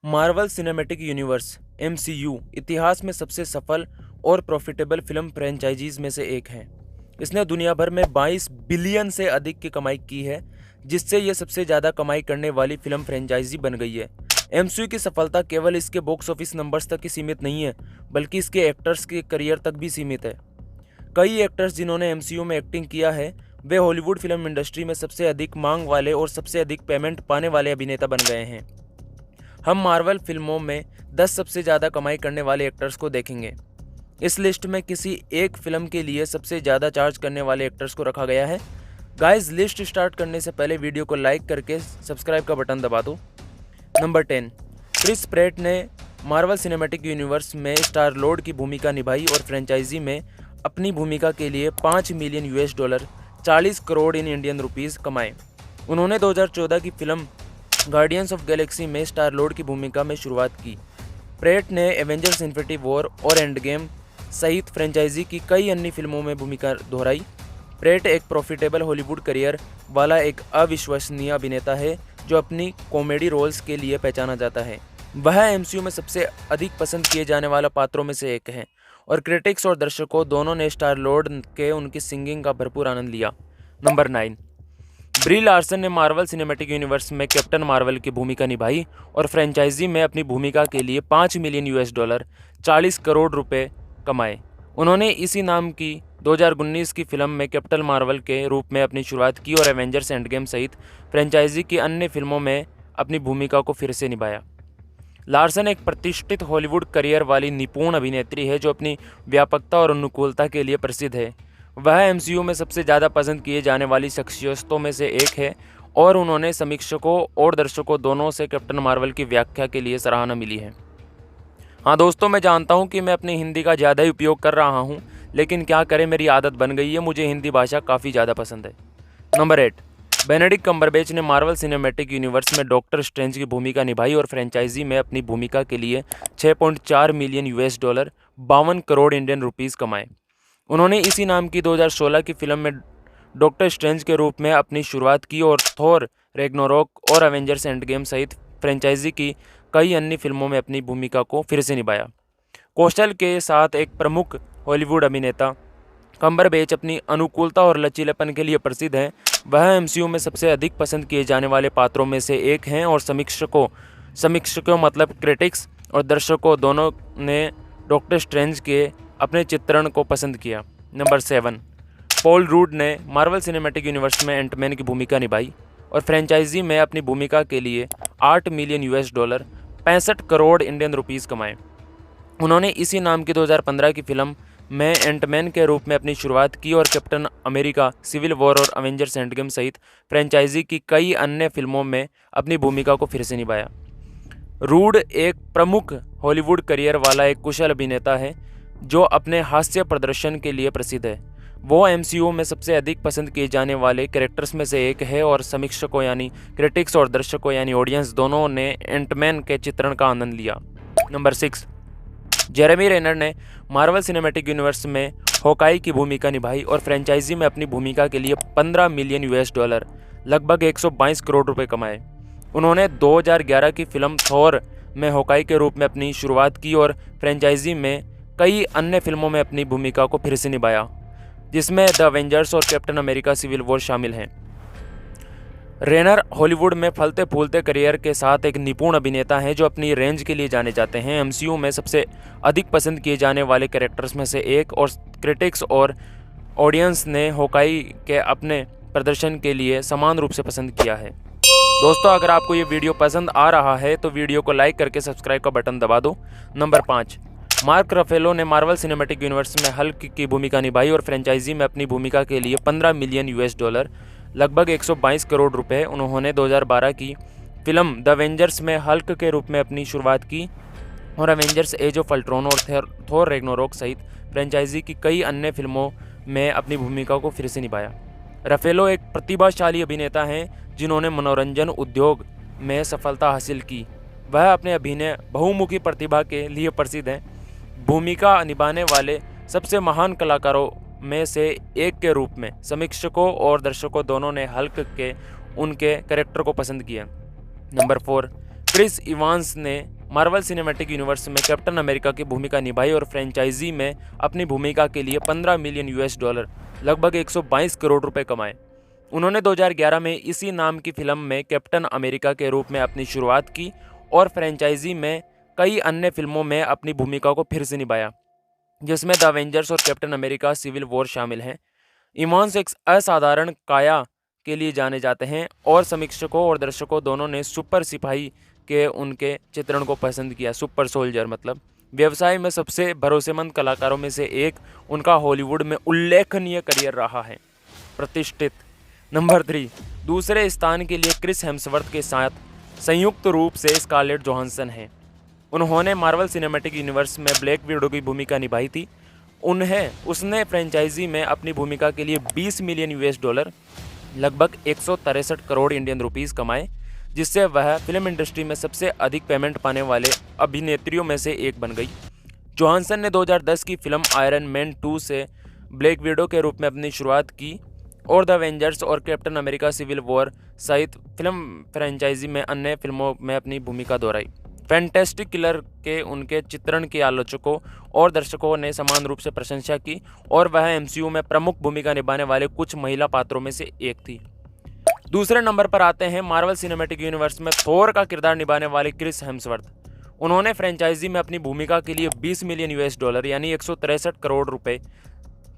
Marvel cinematic universe (MCU) इतिहास में सबसे सफल और प्रॉफिटेबल फिल्म फ्रेंचाइजीज में से एक है। इसने दुनिया भर में 22 बिलियन से अधिक की कमाई की है, जिससे यह सबसे ज़्यादा कमाई करने वाली फिल्म फ्रेंचाइजी बन गई है। एमसीयू की सफलता केवल इसके बॉक्स ऑफिस नंबर्स तक ही सीमित नहीं है, बल्कि इसके एक्टर्स के करियर तक भी सीमित है। कई एक्टर्स जिन्होंने एमसीयू में एक्टिंग किया है, वे हॉलीवुड फिल्म इंडस्ट्री में सबसे अधिक मांग वाले और सबसे अधिक पेमेंट पाने वाले अभिनेता बन गए हैं। हम मार्वल फिल्मों में 10 सबसे ज़्यादा कमाई करने वाले एक्टर्स को देखेंगे। इस लिस्ट में किसी एक फिल्म के लिए सबसे ज़्यादा चार्ज करने वाले एक्टर्स को रखा गया है। गाइस, लिस्ट स्टार्ट करने से पहले वीडियो को लाइक करके सब्सक्राइब का बटन दबा दो। नंबर 10, क्रिस प्रैट ने मार्वल सिनेमैटिक यूनिवर्स में स्टार लॉर्ड की भूमिका निभाई और फ्रेंचाइजी में अपनी भूमिका के लिए $5 million 40 crore in Indian rupees कमाए। उन्होंने 2014 की फिल्म गार्डियंस ऑफ गैलेक्सी में स्टार लॉर्ड की भूमिका में शुरुआत की। प्रैट ने एवेंजर्स इन्फिनिटी वॉर और एंड गेम सहित फ्रेंचाइजी की कई अन्य फिल्मों में भूमिका दोहराई। प्रैट एक प्रॉफिटेबल हॉलीवुड करियर वाला एक अविश्वसनीय अभिनेता है जो अपनी कॉमेडी रोल्स के लिए पहचाना जाता है। वह एमसीयू में सबसे अधिक पसंद किए जाने वाला पात्रों में से एक है और क्रिटिक्स और दर्शकों दोनों ने स्टार लॉर्ड के उनकी सिंगिंग का भरपूर आनंद लिया। नंबर 9, ब्री लार्सन ने मार्वल सिनेमैटिक यूनिवर्स में कैप्टन मार्वल की भूमिका निभाई और फ्रेंचाइजी में अपनी भूमिका के लिए $5 मिलियन 40 करोड़ रुपए कमाए। उन्होंने इसी नाम की 2019 की फिल्म में कैप्टन मार्वल के रूप में अपनी शुरुआत की और एवेंजर्स एंड गेम सहित फ्रेंचाइजी की अन्य फिल्मों में अपनी भूमिका को फिर से निभाया। लार्सन एक प्रतिष्ठित हॉलीवुड करियर वाली निपुण अभिनेत्री है जो अपनी व्यापकता और अनुकूलता के लिए प्रसिद्ध है। वह एमसीयू में सबसे ज़्यादा पसंद किए जाने वाली शख्सियतों में से एक है और उन्होंने समीक्षकों और दर्शकों दोनों से कैप्टन मार्वल की व्याख्या के लिए सराहना मिली है। हाँ दोस्तों, मैं जानता हूँ कि मैं अपनी हिंदी का ज़्यादा ही उपयोग कर रहा हूँ, लेकिन क्या करें, मेरी आदत बन गई है। मुझे हिंदी भाषा काफ़ी ज़्यादा पसंद है। नंबर 8, बेनेडिक्ट कम्बरबैच ने मार्वल सिनेमैटिक यूनिवर्स में डॉक्टर स्ट्रेंज की भूमिका निभाई और फ्रेंचाइजी में अपनी भूमिका के लिए $6.4 मिलियन 52 करोड़ इंडियन रुपीज़ कमाए। उन्होंने इसी नाम की 2016 की फिल्म में डॉक्टर स्ट्रेंज के रूप में अपनी शुरुआत की और थॉर रैग्नारोक और एवेंजर्स एंड गेम सहित फ्रेंचाइजी की कई अन्य फिल्मों में अपनी भूमिका को फिर से निभाया। कौशल के साथ एक प्रमुख हॉलीवुड अभिनेता, कम्बरबैच अपनी अनुकूलता और लचीलेपन के लिए प्रसिद्ध हैं। वह एमसीयू में सबसे अधिक पसंद किए जाने वाले पात्रों में से एक हैं और समीक्षकों मतलब क्रिटिक्स और दर्शकों दोनों ने डॉक्टर स्ट्रेंज के अपने चित्रण को पसंद किया। नंबर 7, पॉल रूड ने मार्वल सिनेमैटिक यूनिवर्स में एंटमैन की भूमिका निभाई और फ्रेंचाइजी में अपनी भूमिका के लिए $8 मिलियन 65 करोड़ इंडियन रुपीज़ कमाए। उन्होंने इसी नाम की 2015 की फिल्म में एंटमैन के रूप में अपनी शुरुआत की और कैप्टन अमेरिका सिविल वॉर और अवेंजर्स एंड गेम सहित फ्रेंचाइजी की कई अन्य फिल्मों में अपनी भूमिका को फिर से निभाया। रूड एक प्रमुख हॉलीवुड करियर वाला एक कुशल अभिनेता है जो अपने हास्य प्रदर्शन के लिए प्रसिद्ध है। वो एमसीयू में सबसे अधिक पसंद किए जाने वाले कैरेक्टर्स में से एक है और समीक्षकों यानी क्रिटिक्स और दर्शकों यानी ऑडियंस दोनों ने एंटमैन के चित्रण का आनंद लिया। नंबर 6, जेरेमी रेनर ने मार्वल सिनेमैटिक यूनिवर्स में हॉकाई की भूमिका निभाई और फ्रेंचाइजी में अपनी भूमिका के लिए $15 मिलियन लगभग 122 करोड़ रुपए कमाए। उन्होंने 2011 की फिल्म थॉर में हॉकाई के रूप में अपनी शुरुआत की और फ्रेंचाइजी में कई अन्य फिल्मों में अपनी भूमिका को फिर से निभाया, जिसमें द एवेंजर्स और कैप्टन अमेरिका सिविल वॉर शामिल हैं। रेनर हॉलीवुड में फलते फूलते करियर के साथ एक निपुण अभिनेता है जो अपनी रेंज के लिए जाने जाते हैं। एमसीयू में सबसे अधिक पसंद किए जाने वाले कैरेक्टर्स में से एक और क्रिटिक्स और ऑडियंस ने हॉकाई के अपने प्रदर्शन के लिए समान रूप से पसंद किया है। दोस्तों, अगर आपको ये वीडियो पसंद आ रहा है तो वीडियो को लाइक करके सब्सक्राइब का बटन दबा दो। नंबर 5, मार्क रफेलो ने मार्वल सिनेमैटिक यूनिवर्स में हल्क की भूमिका निभाई और फ्रेंचाइजी में अपनी भूमिका के लिए $15 मिलियन लगभग 122 करोड़ रुपए। उन्होंने 2012 की फिल्म द एवेंजर्स में हल्क के रूप में अपनी शुरुआत की और एवेंजर्स एज ऑफ अल्ट्रॉन और थॉर रैग्नारोक सहित फ्रेंचाइजी की कई अन्य फिल्मों में अपनी भूमिका को फिर से निभाया। रफेलो एक प्रतिभाशाली अभिनेता हैं जिन्होंने मनोरंजन उद्योग में सफलता हासिल की। वह अपने अभिनय बहुमुखी प्रतिभा के लिए प्रसिद्ध हैं। भूमिका निभाने वाले सबसे महान कलाकारों में से एक के रूप में समीक्षकों और दर्शकों दोनों ने हल्क के उनके कैरेक्टर को पसंद किया। नंबर 4, क्रिस इवांस ने मार्वल सिनेमैटिक यूनिवर्स में कैप्टन अमेरिका की भूमिका निभाई और फ्रेंचाइजी में अपनी भूमिका के लिए 15 मिलियन यूएस डॉलर लगभग 122 करोड़ रुपए कमाए। उन्होंने 2011 में इसी नाम की फिल्म में कैप्टन अमेरिका के रूप में अपनी शुरुआत की और फ्रेंचाइजी में कई अन्य फिल्मों में अपनी भूमिका को फिर से निभाया, जिसमें द एवेंजर्स और कैप्टन अमेरिका सिविल वॉर शामिल हैं। इवांस एक असाधारण काया के लिए जाने जाते हैं और समीक्षकों और दर्शकों दोनों ने सुपर सिपाही के उनके चित्रण को पसंद किया। सुपर सोल्जर मतलब व्यवसाय में सबसे भरोसेमंद कलाकारों में से एक, उनका हॉलीवुड में उल्लेखनीय करियर रहा है। प्रतिष्ठित। नंबर 3, दूसरे स्थान के लिए क्रिस हेम्सवर्थ के साथ संयुक्त रूप से स्कारलेट जोहानसन है। उन्होंने मार्वल सिनेमैटिक यूनिवर्स में ब्लैक विडो की भूमिका निभाई थी। उसने फ्रेंचाइजी में अपनी भूमिका के लिए 20 मिलियन यूएस डॉलर लगभग 163 करोड़ इंडियन रुपीस कमाए, जिससे वह फिल्म इंडस्ट्री में सबसे अधिक पेमेंट पाने वाले अभिनेत्रियों में से एक बन गई। जोहानसन ने 2010 की फिल्म आयरन मैन 2 से ब्लैक विडो के रूप में अपनी शुरुआत की और द एवेंजर्स और कैप्टन अमेरिका सिविल वॉर सहित फिल्म फ्रेंचाइजी में अन्य फिल्मों में अपनी भूमिका दोहराई। फैंटास्टिक किलर के उनके चित्रण की आलोचकों और दर्शकों ने समान रूप से प्रशंसा की और वह एमसीयू में प्रमुख भूमिका निभाने वाले कुछ महिला पात्रों में से एक थी। दूसरे नंबर पर आते हैं मार्वल सिनेमैटिक यूनिवर्स में थोर का किरदार निभाने वाले क्रिस हेम्सवर्थ। उन्होंने फ्रेंचाइजी में अपनी भूमिका के लिए 20 मिलियन यूएस डॉलर यानी 163 करोड़ रुपए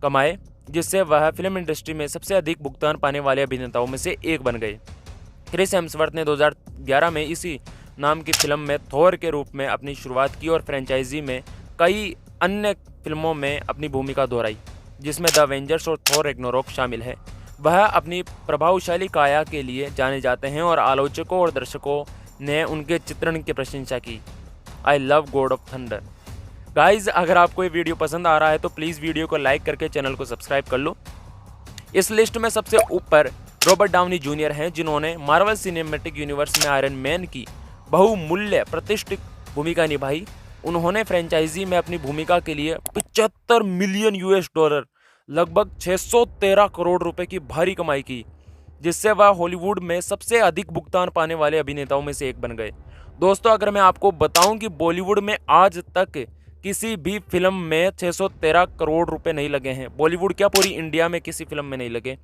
कमाए, जिससे वह फिल्म इंडस्ट्री में सबसे अधिक भुगतान पाने वाले अभिनेताओं में से एक बन गए। क्रिस हेम्सवर्थ ने 2011 में इसी नाम की फिल्म में थोर के रूप में अपनी शुरुआत की और फ्रेंचाइजी में कई अन्य फिल्मों में अपनी भूमिका दोहराई, जिसमें द एवेंजर्स और थोर रैग्नारोक शामिल है। वह अपनी प्रभावशाली काया के लिए जाने जाते हैं और आलोचकों और दर्शकों ने उनके चित्रण की प्रशंसा की। I love God of thunder. Guys, अगर आपको ये वीडियो पसंद आ रहा है तो प्लीज़ वीडियो को लाइक करके चैनल को सब्सक्राइब कर लो। इस लिस्ट में सबसे ऊपर रॉबर्ट डाउनी जूनियर हैं, जिन्होंने मार्वल सिनेमैटिक यूनिवर्स में आयरन मैन की बहुमूल्य प्रतिष्ठित भूमिका निभाई। उन्होंने फ्रेंचाइजी में अपनी भूमिका के लिए 75 मिलियन यूएस डॉलर लगभग 613 करोड़ रुपए की भारी कमाई की, जिससे वह हॉलीवुड में सबसे अधिक भुगतान पाने वाले अभिनेताओं में से एक बन गए। दोस्तों, अगर मैं आपको बताऊं कि बॉलीवुड में आज तक किसी भी फिल्म में 613 करोड़ रुपए नहीं लगे हैं, बॉलीवुड क्या पूरी इंडिया में किसी फिल्म में नहीं लगे,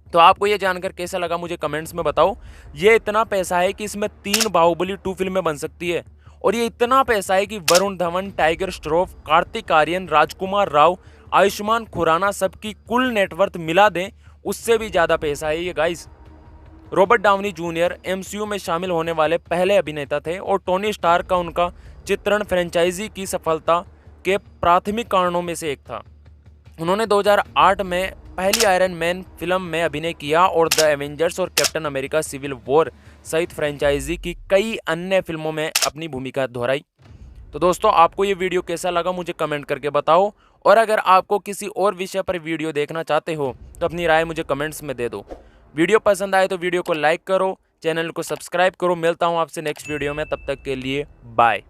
तो आपको ये जानकर कैसा लगा मुझे कमेंट्स में बताओ। ये इतना पैसा है कि इसमें 3 बाहुबली 2 फिल्में बन सकती है, और ये इतना पैसा है कि वरुण धवन, टाइगर श्रॉफ, कार्तिक आर्यन, राजकुमार राव, आयुष्मान खुराना सबकी कुल नेटवर्थ मिला दें उससे भी ज़्यादा पैसा है ये guys. Robert Downey junior MCU में शामिल होने वाले पहले अभिनेता थे और टोनी स्टार्क का उनका चित्रण फ्रेंचाइजी की सफलता के प्राथमिक कारणों में से एक था। उन्होंने 2008 में पहली आयरन मैन फिल्म में अभिनय किया और द एवेंजर्स और कैप्टन अमेरिका सिविल वॉर सहित फ्रेंचाइजी की कई अन्य फिल्मों में अपनी भूमिका दोहराई। तो दोस्तों, आपको ये वीडियो कैसा लगा मुझे कमेंट करके बताओ, और अगर आपको किसी और विषय पर वीडियो देखना चाहते हो तो अपनी राय मुझे कमेंट्स में दे दो। वीडियो पसंद आए तो वीडियो को लाइक करो, चैनल को सब्सक्राइब करो। मिलता हूँ आपसे नेक्स्ट वीडियो में, तब तक के लिए बाय।